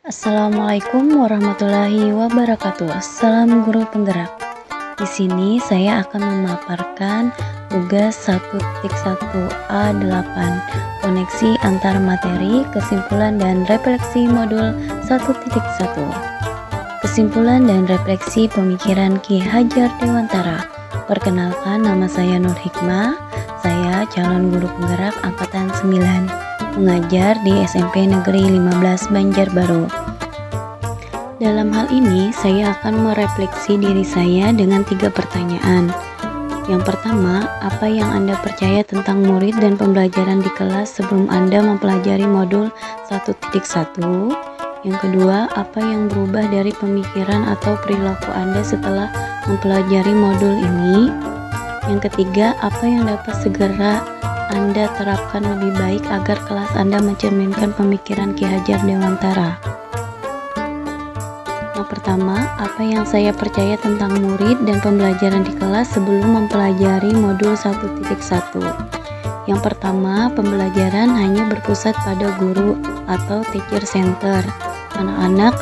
Assalamualaikum warahmatullahi wabarakatuh. Salam guru penggerak. Di sini saya akan memaparkan tugas 1.1A8, koneksi antar materi, kesimpulan dan refleksi modul 1.1. Kesimpulan dan refleksi pemikiran Ki Hajar Dewantara. Perkenalkan, nama saya Nur Hikmah. Saya calon guru penggerak angkatan 9. Mengajar di SMP Negeri 15 Banjarbaru. Dalam hal ini, saya akan merefleksi diri saya dengan 3 pertanyaan. Yang pertama, apa yang Anda percaya tentang murid dan pembelajaran di kelas sebelum Anda mempelajari modul 1.1? Yang kedua, apa yang berubah dari pemikiran atau perilaku Anda setelah mempelajari modul ini? Yang ketiga, apa yang dapat segera Anda terapkan lebih baik agar kelas Anda mencerminkan pemikiran Ki Hajar Dewantara? Yang pertama, apa yang saya percaya tentang murid dan pembelajaran di kelas sebelum mempelajari modul 1.1? Yang pertama, pembelajaran hanya berpusat pada guru atau teacher center. Anak-anak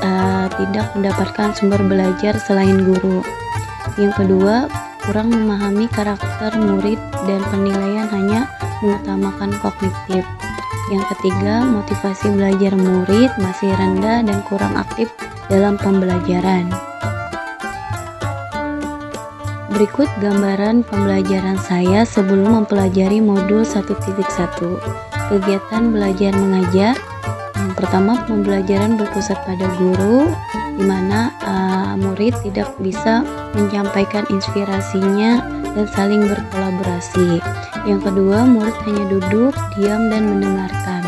tidak mendapatkan sumber belajar selain guru. Yang kedua, kurang memahami karakter murid dan penilaian hanya mengutamakan kognitif. Yang ketiga, motivasi belajar murid masih rendah dan kurang aktif dalam pembelajaran. Berikut gambaran pembelajaran saya sebelum mempelajari modul 1.1. Kegiatan belajar mengajar. Yang pertama, pembelajaran berpusat pada guru, di mana murid tidak bisa menyampaikan inspirasinya dan saling berkolaborasi. Yang kedua, murid hanya duduk, diam, dan mendengarkan.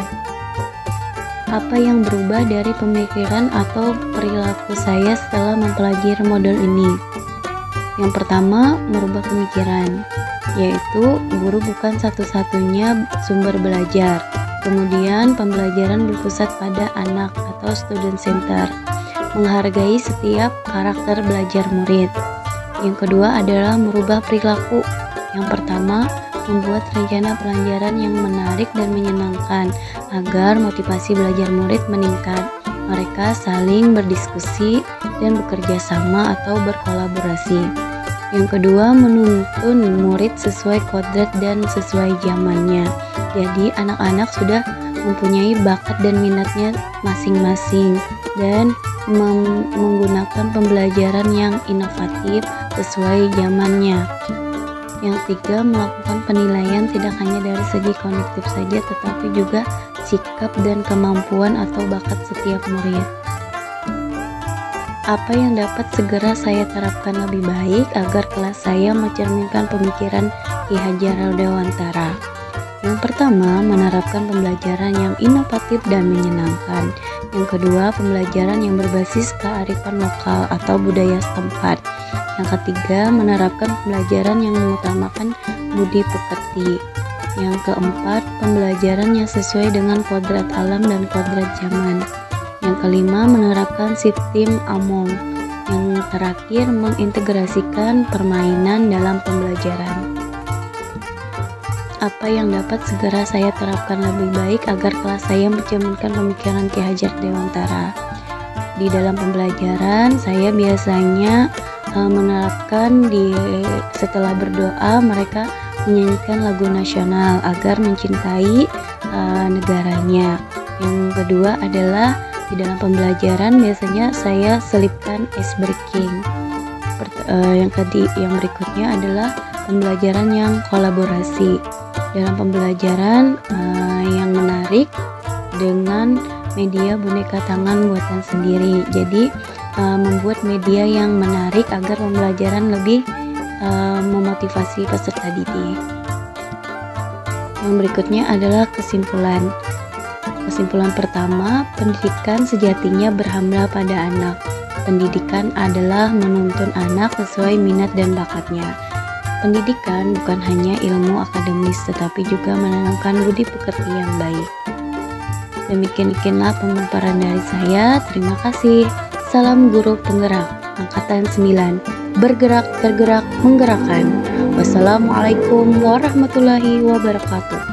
Apa yang berubah dari pemikiran atau perilaku saya setelah mempelajari modul ini? Yang pertama, merubah pemikiran, yaitu guru bukan satu-satunya sumber belajar. Kemudian, pembelajaran berpusat pada anak atau student center, menghargai setiap karakter belajar murid. Yang kedua adalah merubah perilaku. Yang pertama, membuat rencana pelajaran yang menarik dan menyenangkan agar motivasi belajar murid meningkat. Mereka saling berdiskusi dan bekerja sama atau berkolaborasi. Yang kedua, menuntun murid sesuai kodrat dan sesuai zamannya. Jadi anak-anak sudah mempunyai bakat dan minatnya masing-masing dan menggunakan pembelajaran yang inovatif sesuai zamannya. Yang tiga, melakukan penilaian tidak hanya dari segi kognitif saja, tetapi juga sikap dan kemampuan atau bakat setiap murid. Apa yang dapat segera saya terapkan lebih baik agar kelas saya mencerminkan pemikiran Ki Hajar Dewantara? Yang pertama, menerapkan pembelajaran yang inovatif dan menyenangkan. Yang kedua, pembelajaran yang berbasis kearifan lokal atau budaya setempat. Yang ketiga, menerapkan pembelajaran yang mengutamakan budi pekerti. Yang keempat, pembelajaran yang sesuai dengan kodrat alam dan kodrat zaman. Yang kelima, menerapkan sistem AMONG. Yang terakhir, mengintegrasikan permainan dalam pembelajaran. Apa yang dapat segera saya terapkan lebih baik agar kelas saya mencerminkan pemikiran Ki Hajar Dewantara? Di dalam pembelajaran, saya biasanya menerapkan setelah berdoa mereka menyanyikan lagu nasional agar mencintai negaranya. Yang kedua adalah di dalam pembelajaran biasanya saya selipkan ice breaking. Yang berikutnya adalah pembelajaran yang kolaborasi. Dalam pembelajaran yang menarik dengan media boneka tangan buatan sendiri. Jadi membuat media yang menarik agar pembelajaran lebih memotivasi peserta didik. Yang berikutnya adalah kesimpulan. Kesimpulan pertama, pendidikan sejatinya berhampa pada anak. Pendidikan adalah menuntun anak sesuai minat dan bakatnya. Pendidikan bukan hanya ilmu akademis, tetapi juga menanamkan budi pekerti yang baik. Demikianlah pemaparan dari saya. Terima kasih. Salam guru penggerak angkatan 9. Bergerak, tergerak, menggerakkan. Wassalamualaikum warahmatullahi wabarakatuh.